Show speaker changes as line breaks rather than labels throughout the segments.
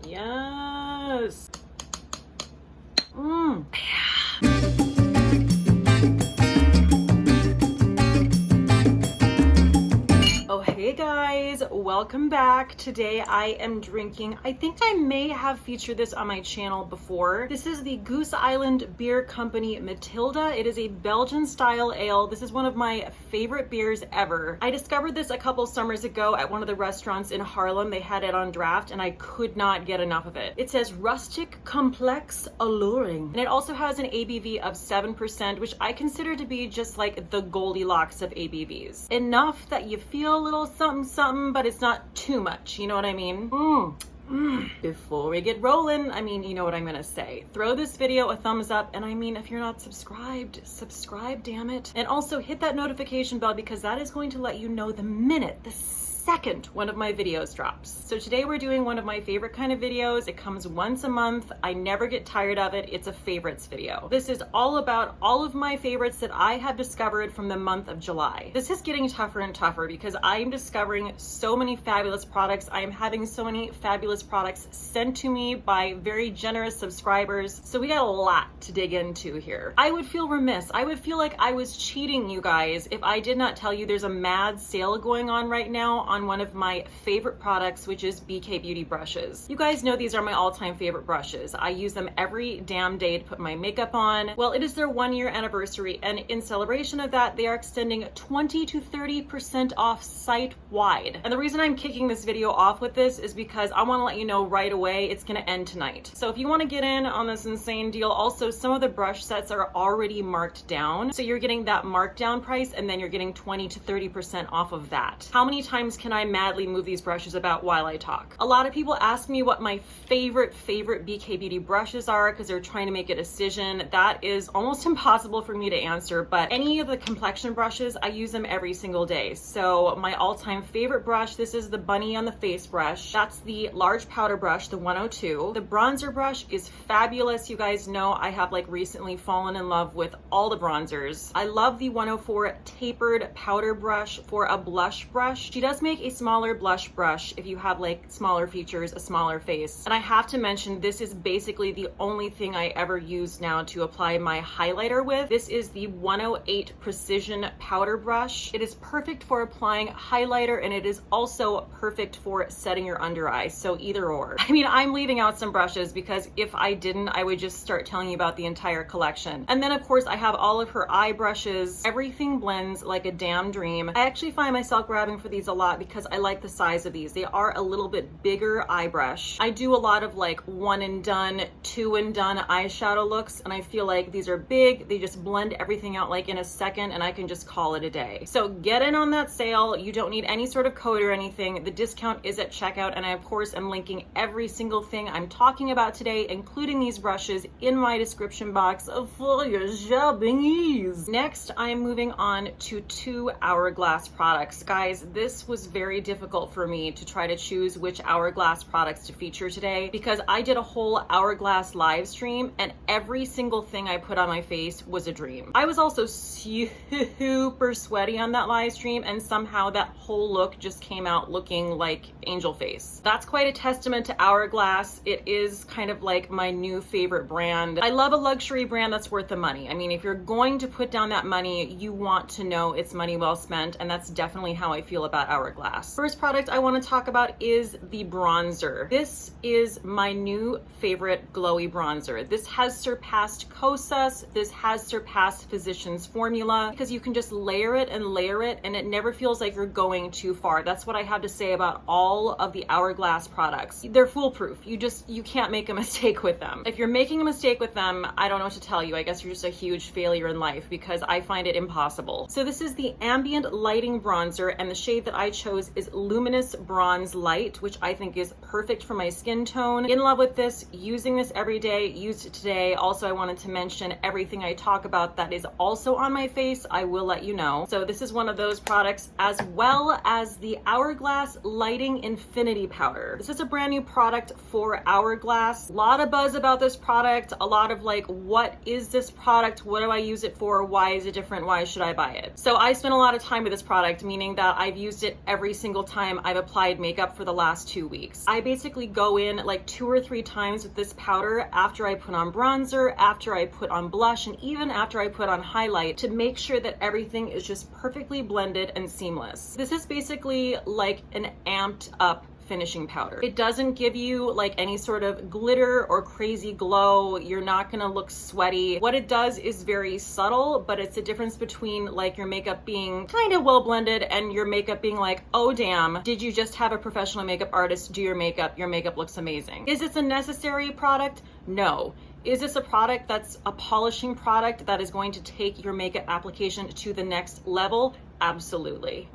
Yes. Oh, hey guys, welcome back. Today I am drinking, I think I may have featured this on my channel before. This is the Goose Island Beer Company Matilda. It is a Belgian style ale. This is one of my favorite beers ever. I discovered this a couple summers ago at one of the restaurants in Haarlem. They had it on draft and I could not get enough of it. It says rustic, complex, alluring. And it also has an ABV of 7%, which I consider to be just like the Goldilocks of ABVs. Enough that you feel a little something something, but it's not too much, you know what I mean? Before we get rolling, I mean, you know what I'm gonna say. Throw this video a thumbs up, and I mean, if you're not subscribed, subscribe, damn it. And also hit that notification bell because that is going to let you know the minute, the second one of my videos drops. So today we're doing one of my favorite kind of videos. It comes once a month. I never get tired of it. It's a favorites video. This is all about all of my favorites that I have discovered from the month of July. This is getting tougher and tougher because I am discovering so many fabulous products. I am having so many fabulous products sent to me by very generous subscribers. So we got a lot to dig into here. I would feel remiss. I would feel like I was cheating you guys if I did not tell you there's a mad sale going on right now on one of my favorite products, which is BK Beauty brushes. You guys know these are my all-time favorite brushes. I use them every damn day to put my makeup on. Well, it is their 1-year anniversary, and in celebration of that, they are extending 20 to 30% off site-wide. And the reason I'm kicking this video off with this is because I want to let you know right away it's going to end tonight. So if you want to get in on this insane deal, also some of the brush sets are already marked down. So you're getting that markdown price, and then you're getting 20 to 30% off of that. How many times can I madly move these brushes about while I talk? A lot of people ask me what my favorite BK Beauty brushes are because they're trying to make a decision. That is almost impossible for me to answer, but any of the complexion brushes, I use them every single day. So my all-time favorite brush, this is the Bunny on the Face brush. That's the large powder brush, the 102. The bronzer brush is fabulous. You guys know I have like recently fallen in love with all the bronzers. I love the 104 tapered powder brush for a blush brush. She does make a smaller blush brush if you have like smaller features, a smaller face. And I have to mention, this is basically the only thing I ever use now to apply my highlighter with. This is the 108 Precision powder brush. It is perfect for applying highlighter, and it is also perfect for setting your under eye. So either or. I mean, I'm leaving out some brushes because if I didn't, I would just start telling you about the entire collection. And then of course I have all of her eye brushes. Everything blends like a damn dream. I actually find myself grabbing for these a lot because I like the size of these. They are a little bit bigger eye brush. I do a lot of like 1 and done, 2 and done eyeshadow looks, and I feel like these are big. They just blend everything out like in a second, and I can just call it a day. So get in on that sale. You don't need any sort of code or anything. The discount is at checkout, and I of course am linking every single thing I'm talking about today, including these brushes, in my description box for your shopping ease. Next, I am moving on to 2 Hourglass products. Guys, this was very difficult for me to try to choose which Hourglass products to feature today because I did a whole Hourglass live stream and every single thing I put on my face was a dream. I was also super sweaty on that live stream, and somehow that whole look just came out looking like angel face. That's quite a testament to Hourglass. It is kind of like my new favorite brand. I love a luxury brand that's worth the money. I mean, if you're going to put down that money, you want to know it's money well spent, and that's definitely how I feel about Hourglass. First product I want to talk about is the bronzer. This is my new favorite glowy bronzer. This has surpassed Kosas. This has surpassed Physicians Formula because you can just layer it and it never feels like you're going too far. That's what I have to say about all of the Hourglass products. They're foolproof. You can't make a mistake with them. If you're making a mistake with them, I don't know what to tell you. I guess you're just a huge failure in life because I find it impossible. So this is the Ambient Lighting Bronzer, and the shade that I chose is Luminous Bronze Light, which I think is perfect for my skin tone. In love with this, using this every day, used it today. Also, I wanted to mention everything I talk about that is also on my face, I will let you know. So this is one of those products, as well as the Hourglass Lighting Infinity Powder. This is a brand new product for Hourglass. A lot of buzz about this product, a lot of like, what is this product? What do I use it for? Why is it different? Why should I buy it? So I spent a lot of time with this product, meaning that I've used it every every single time I've applied makeup for the last 2 weeks. I basically go in like 2 or 3 times with this powder after I put on bronzer, after I put on blush, and even after I put on highlight to make sure that everything is just perfectly blended and seamless. This is basically like an amped up finishing powder. It doesn't give you like any sort of glitter or crazy glow. You're not gonna look sweaty. What it does is very subtle, but it's a difference between like your makeup being kind of well blended and your makeup being like, oh damn, did you just have a professional makeup artist do your makeup? Your makeup looks amazing. Is this a necessary product? No. Is this a product that's a polishing product that is going to take your makeup application to the next level? Absolutely.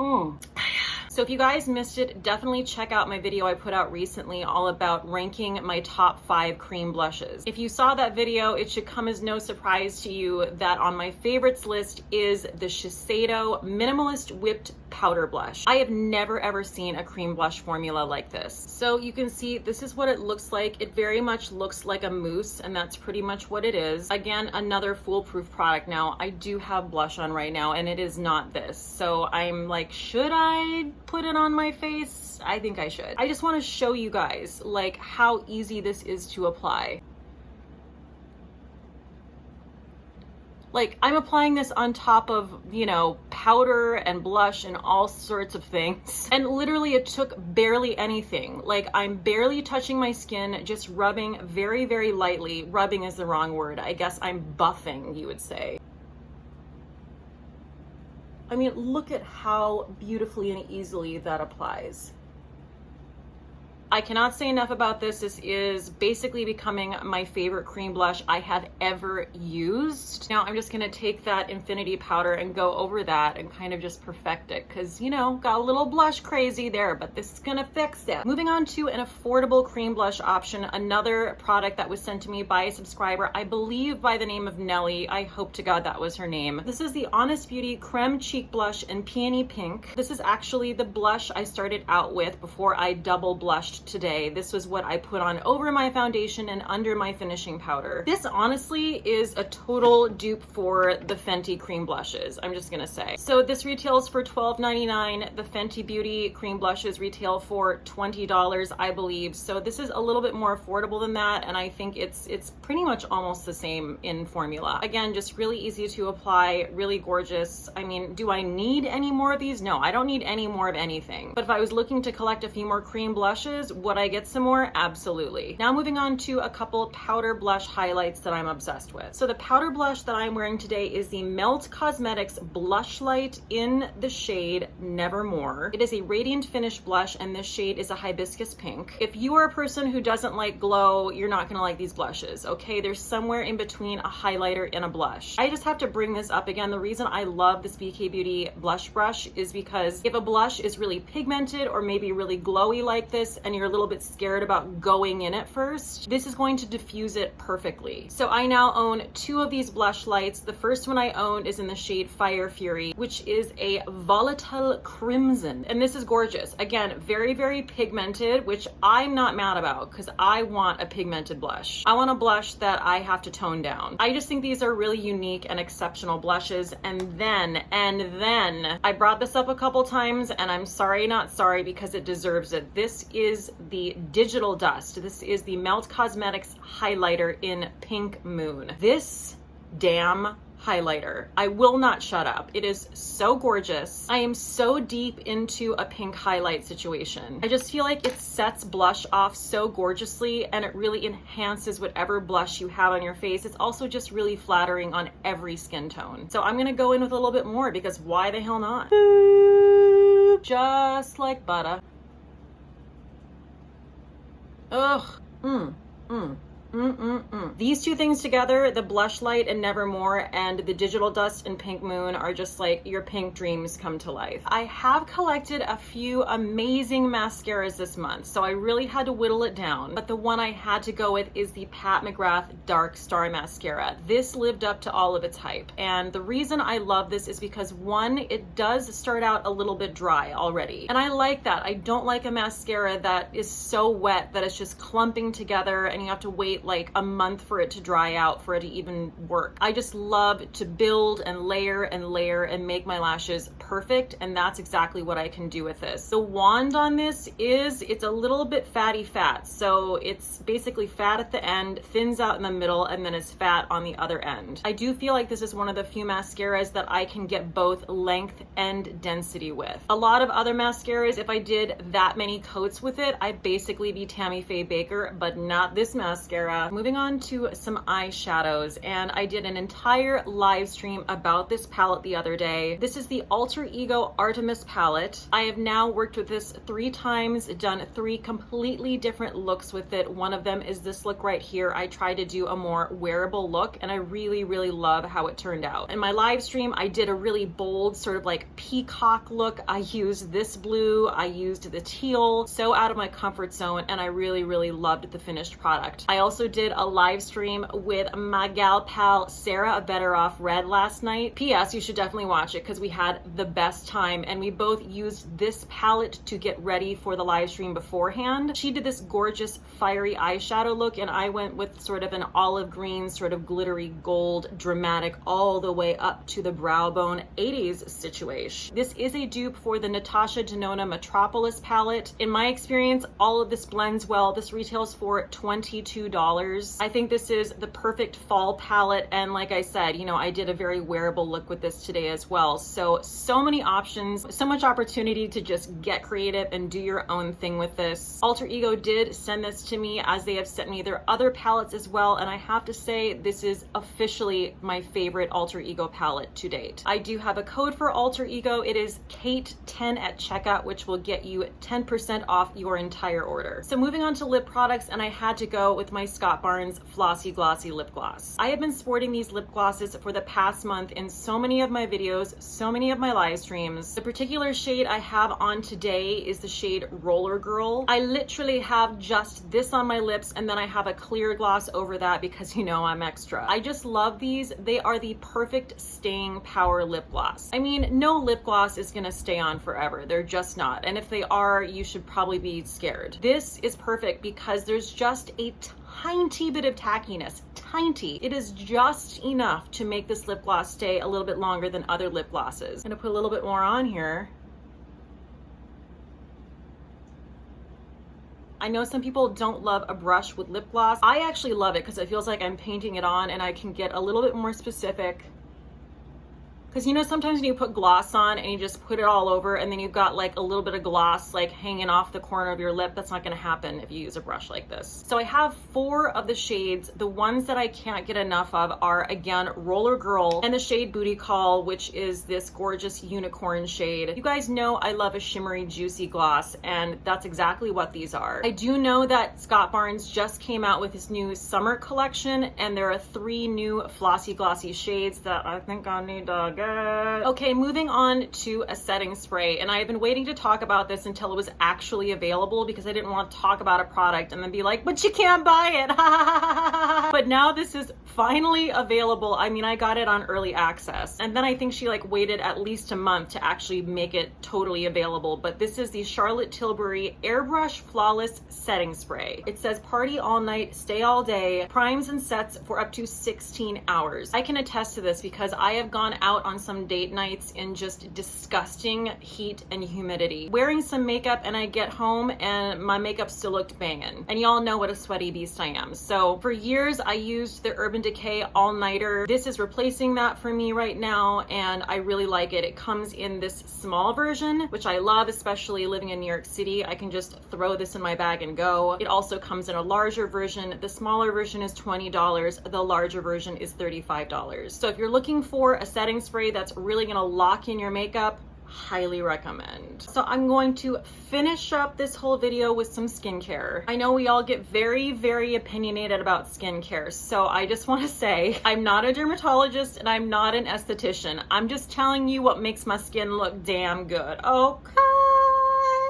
So if you guys missed it, definitely check out my video I put out recently all about ranking my top 5 cream blushes. If you saw that video, it should come as no surprise to you that on my favorites list is the Shiseido Minimalist Whipped Powder Blush. I have never ever seen a cream blush formula like this. So you can see this is what it looks like. It very much looks like a mousse, and that's pretty much what it is. Again, another foolproof product. Now, I do have blush on right now, and it is not this. So I'm like, should I put it on my face? I think I should. I just want to show you guys like how easy this is to apply. Like, I'm applying this on top of, you know, powder and blush and all sorts of things. And literally it took barely anything. Like, I'm barely touching my skin, just rubbing very, very lightly. Rubbing is the wrong word. I guess I'm buffing, you would say. I mean, look at how beautifully and easily that applies. I cannot say enough about this. This is basically becoming my favorite cream blush I have ever used. Now I'm just gonna take that infinity powder and go over that and kind of just perfect it, because, you know, got a little blush crazy there, but this is gonna fix it. Moving on to an affordable cream blush option, another product that was sent to me by a subscriber, I believe by the name of Nelly. I hope to God that was her name. This is the Honest Beauty Creme Cheek Blush in Peony Pink. This is actually the blush I started out with before I double blushed today. This was what I put on over my foundation and under my finishing powder. This honestly is a total dupe for the Fenty cream blushes, I'm just gonna say. So this retails for $12.99. The Fenty Beauty cream blushes retail for $20, I believe. So this is a little bit more affordable than that, and I think it's pretty much almost the same in formula. Again, just really easy to apply, really gorgeous. I mean, do I need any more of these? No, I don't need any more of anything. But if I was looking to collect a few more cream blushes, would I get some more? Absolutely. Now moving on to a couple powder blush highlights that I'm obsessed with. So the powder blush that I'm wearing today is the Melt Cosmetics Blush Light in the shade Nevermore. It is a radiant finish blush, and this shade is a hibiscus pink. If you are a person who doesn't like glow, you're not gonna like these blushes, okay? There's somewhere in between a highlighter and a blush. I just have to bring this up again. The reason I love this BK Beauty blush brush is because if a blush is really pigmented or maybe really glowy like this, and you're a little bit scared about going in at first, this is going to diffuse it perfectly. So I now own 2 of these blush lights. The first one I own is in the shade Fire Fury, which is a volatile crimson, and this is gorgeous. Again, very, very pigmented, which I'm not mad about because I want a pigmented blush. I want a blush that I have to tone down. I just think these are really unique and exceptional blushes. And then I brought this up a couple times, and I'm sorry, not sorry, because it deserves it. This is the Digital Dust. This is the Melt Cosmetics highlighter in Pink Moon. This damn highlighter, I will not shut up. It is so gorgeous. I am so deep into a pink highlight situation. I just feel like it sets blush off so gorgeously, and it really enhances whatever blush you have on your face. It's also just really flattering on every skin tone. So I'm gonna go in with a little bit more, because why the hell not? Just like butter. Ugh. These 2 things together, the blush light and Nevermore and the Digital Dust and Pink Moon, are just like your pink dreams come to life. I have collected a few amazing mascaras this month, so I really had to whittle it down. But the one I had to go with is the Pat McGrath Dark Star Mascara. This lived up to all of its hype. And the reason I love this is because, one, it does start out a little bit dry already. And I like that. I don't like a mascara that is so wet that it's just clumping together and you have to wait like a month for it to dry out for it to even work. I just love to build and layer and make my lashes perfect, and that's exactly what I can do with this. The wand on this it's a little bit fatty fat, so it's basically fat at the end, thins out in the middle, and then is fat on the other end. I do feel like this is one of the few mascaras that I can get both length and density with. A lot of other mascaras, if I did that many coats with it, I'd basically be Tammy Faye Baker, but not this mascara. Moving on to some eyeshadows, and I did an entire live stream about this palette the other day. This is the Alter Ego Artemis palette. I have now worked with this 3 times, done 3 completely different looks with it. One of them is this look right here. I tried to do a more wearable look, and I really love how it turned out. In my live stream, I did a really bold sort of like peacock look. I used this blue, I used the teal, so out of my comfort zone, and I really loved the finished product. I also did a live stream with my gal pal Sarah of Better Off Red last night. P.S. You should definitely watch it because we had the best time, and we both used this palette to get ready for the live stream beforehand. She did this gorgeous fiery eyeshadow look, and I went with sort of an olive green, sort of glittery gold, dramatic all the way up to the brow bone 80s situation. This is a dupe for the Natasha Denona Metropolis palette. In my experience, all of this blends well. This retails for $22. I think this is the perfect fall palette, and like I said, you know, I did a very wearable look with this today as well. So many options, so much opportunity to just get creative and do your own thing with this. Alter Ego did send this to me, as they have sent me their other palettes as well, and I have to say this is officially my favorite Alter Ego palette to date. I do have a code for Alter Ego. It is Cate10 at checkout, which will get you 10% off your entire order. So moving on to lip products, and I had to go with my Scott Barnes Flossy Glossy Lip Gloss. I have been sporting these lip glosses for the past month in so many of my videos, so many of my live streams. The particular shade I have on today is the shade Roller Girl. I literally have just this on my lips, and then I have a clear gloss over that because, you know, I'm extra. I just love these. They are the perfect staying power lip gloss. I mean, no lip gloss is gonna stay on forever. They're just not. And if they are, you should probably be scared. This is perfect because there's just a tiny bit of tackiness. Tiny. It is just enough to make this lip gloss stay a little bit longer than other lip glosses. I'm gonna put a little bit more on here. I know some people don't love a brush with lip gloss. I actually love it because it feels like I'm painting it on, and I can get a little bit more specific. Because, you know, sometimes when you put gloss on and you just put it all over, and then you've got like a little bit of gloss like hanging off the corner of your lip, that's not going to happen if you use a brush like this. So I have 4 of the shades. The ones that I can't get enough of are, again, Roller Girl and the shade Booty Call, which is this gorgeous unicorn shade. You guys know I love a shimmery, juicy gloss, and that's exactly what these are. I do know that Scott Barnes just came out with his new summer collection, and there are 3 new flossy glossy shades that I think I need to get. Okay, moving on to a setting spray, and I have been waiting to talk about this until it was actually available because I didn't want to talk about a product and then be like, but you can't buy it. But now this is finally available. I mean, I got it on early access, and then I think she like waited at least a month to actually make it totally available. But this is the Charlotte Tilbury Airbrush Flawless Setting Spray. It says party all night, stay all day, primes and sets for up to 16 hours. I can attest to this because I have gone out on some date nights in just disgusting heat and humidity, wearing some makeup, and I get home and my makeup still looked banging. And y'all know what a sweaty beast I am. So for years I used the Urban Decay all-nighter. This is replacing that for me right now, and I really like it. It comes in this small version, which I love, especially living in New York City. I can just throw this in my bag and go. It also comes in a larger version. The smaller version is $20. The larger version is $35. So if you're looking for a setting spray that's really gonna lock in your makeup, highly recommend. So I'm going to finish up this whole video with some skincare. I know we all get very opinionated about skincare, so I just want to say I'm not a dermatologist and I'm not an esthetician. I'm just telling you what makes my skin look damn good, okay?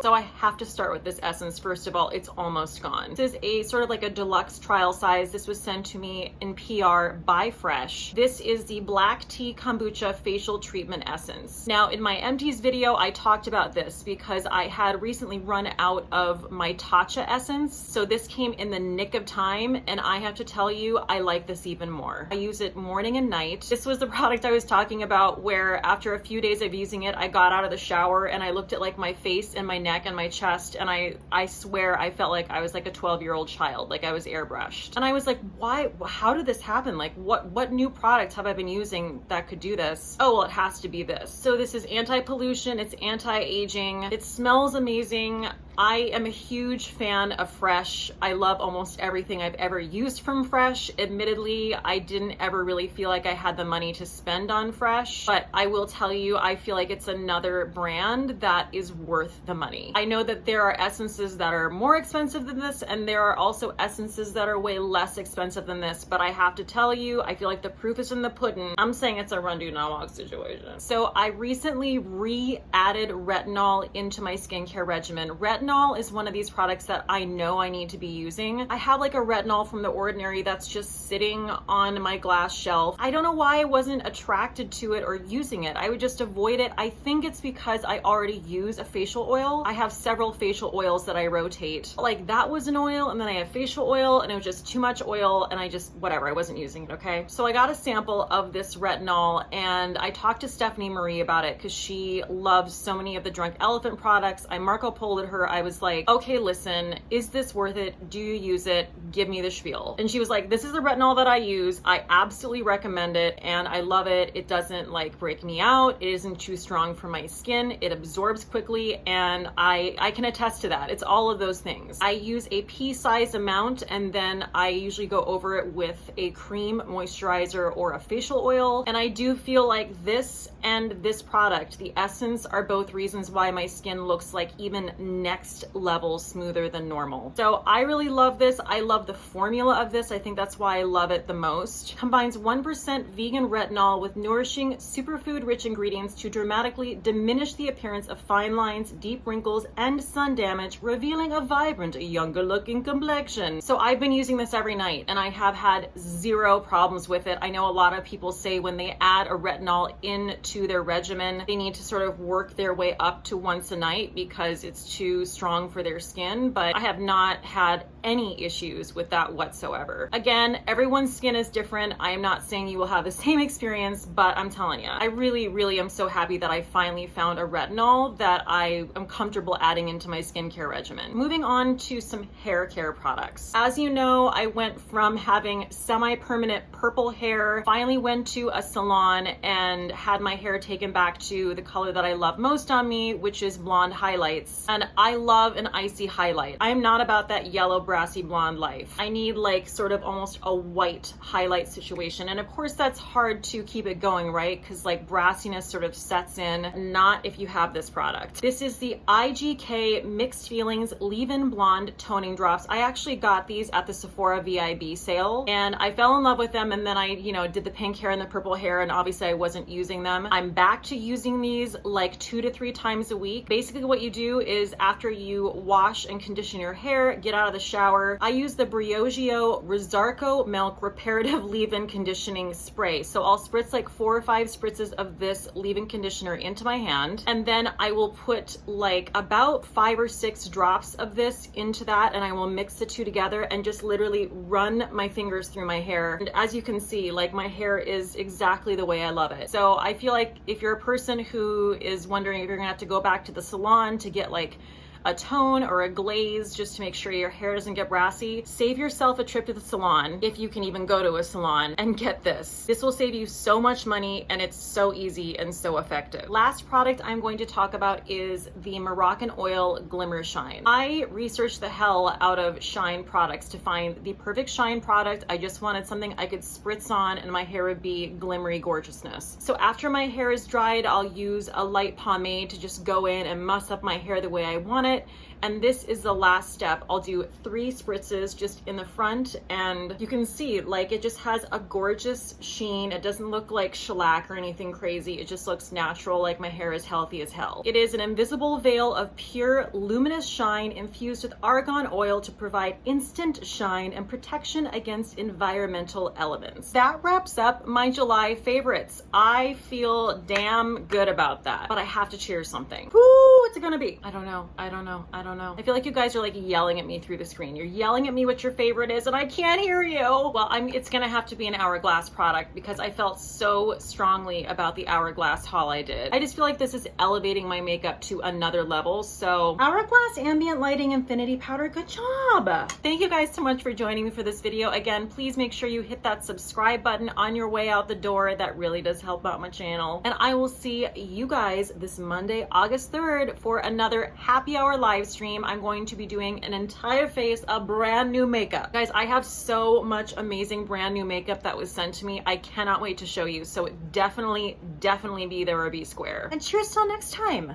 So I have to start with this essence. First of all, it's almost gone. This is a sort of like a deluxe trial size. This was sent to me in PR by Fresh. This is the Black Tea Kombucha Facial Treatment Essence. Now, in my empties video, I talked about this because I had recently run out of my Tatcha essence. So this came in the nick of time, and I have to tell you, I like this even more. I use it morning and night. This was the product I was talking about where after a few days of using it, I got out of the shower and I looked at like my face and my neck and my chest, and I swear I felt like I was like a 12-year-old child, like I was airbrushed. And I was like, why, how did this happen? Like what new products have I been using that could do this? Oh, well, it has to be this. So this is anti-pollution, it's anti-aging, it smells amazing. I am a huge fan of Fresh. I love almost everything I've ever used from Fresh. Admittedly, I didn't ever really feel like I had the money to spend on Fresh, but I will tell you, I feel like it's another brand that is worth the money. I know that there are essences that are more expensive than this, and there are also essences that are way less expensive than this, but I have to tell you, I feel like the proof is in the pudding. I'm saying it's a run do not walk situation. So I recently re-added retinol into my skincare regimen. Retinol is one of these products that I know I need to be using. I have like a retinol from The Ordinary that's just sitting on my glass shelf. I don't know why I wasn't attracted to it or using it. I would just avoid it. I think it's because I already use a facial oil. I have several facial oils that I rotate. Like that was an oil, and then I have facial oil, and it was just too much oil, and I just, whatever, I wasn't using it, okay? So I got a sample of this retinol, and I talked to Stephanie Marie about it because she loves so many of the Drunk Elephant products. I Marco Polo'd her. I was like, okay, listen, is this worth it? Do you use it? Give me the spiel. And she was like, this is the retinol that I use. I absolutely recommend it, and I love it. It doesn't like break me out. It isn't too strong for my skin. It absorbs quickly, and I can attest to that. It's all of those things. I use a pea-sized amount, and then I usually go over it with a cream, moisturizer, or a facial oil. And I do feel like this and this product, the essence, are both reasons why my skin looks like even next level smoother than normal. So I really love this. I love the formula of this. I think that's why I love it the most. Combines 1% vegan retinol with nourishing superfood rich ingredients to dramatically diminish the appearance of fine lines, deep wrinkles, and sun damage, revealing a vibrant, younger looking complexion. So I've been using this every night, and I have had zero problems with it. I know a lot of people say when they add a retinol into their regimen, they need to sort of work their way up to once a night because it's too strong for their skin, but I have not had any issues with that whatsoever. Again, everyone's skin is different. I am not saying you will have the same experience, but I'm telling you, I really am so happy that I finally found a retinol that I am comfortable adding into my skincare regimen. Moving on to some hair care products. As you know, I went from having semi-permanent purple hair, finally went to a salon and had my hair taken back to the color that I love most on me, which is blonde highlights. And I love an icy highlight. I'm not about that yellow brassy blonde life. I need like sort of almost a white highlight situation. And of course that's hard to keep it going, right? Because like brassiness sort of sets in, not if you have this product. This is the IGK Mixed Feelings Leave-In Blonde Toning Drops. I actually got these at the Sephora VIB sale, and I fell in love with them, and then I, did the pink hair and the purple hair, and obviously I wasn't using them. I'm back to using these like 2 to 3 times a week. Basically what you do is after you wash and condition your hair, get out of the shower, I use the Briogeo Rizarco Milk Reparative Leave-In Conditioning Spray. So I'll spritz like 4 or 5 spritzes of this leave-in conditioner into my hand, and then I will put like about 5 or 6 drops of this into that, and I will mix the two together and just literally run my fingers through my hair. And as you can see, like my hair is exactly the way I love it. So I feel like if you're a person who is wondering if you're gonna have to go back to the salon to get like a tone or a glaze just to make sure your hair doesn't get brassy, save yourself a trip to the salon, if you can even go to a salon, and get this. This will save you so much money, and it's so easy and so effective. Last product I'm going to talk about is the Moroccan Oil Glimmer Shine. I researched the hell out of Shine products to find the perfect Shine product. I just wanted something I could spritz on and my hair would be glimmery gorgeousness. So after my hair is dried, I'll use a light pomade to just go in and muss up my hair the way I want it. it. And this is the last step. I'll do 3 spritzes just in the front, and you can see like it just has a gorgeous sheen. It doesn't look like shellac or anything crazy. It just looks natural, like my hair is healthy as hell. It is an invisible veil of pure luminous shine infused with argan oil to provide instant shine and protection against environmental elements. That wraps up my July favorites. I feel damn good about that, but I have to cheer something. Woo, what's it gonna be? I don't know. I feel like you guys are like yelling at me through the screen. You're yelling at me what your favorite is and I can't hear you. Well, it's gonna have to be an Hourglass product because I felt so strongly about the Hourglass haul I did. I just feel like this is elevating my makeup to another level. So Hourglass Ambient Lighting Infinity Powder, good job. Thank you guys so much for joining me for this video. Again, please make sure you hit that subscribe button on your way out the door. That really does help out my channel. And I will see you guys this Monday, August 3rd for another happy hour live stream. I'm going to be doing an entire face of brand new makeup. Guys, I have so much amazing brand new makeup that was sent to me. I cannot wait to show you. So definitely be there or be square. And cheers till next time.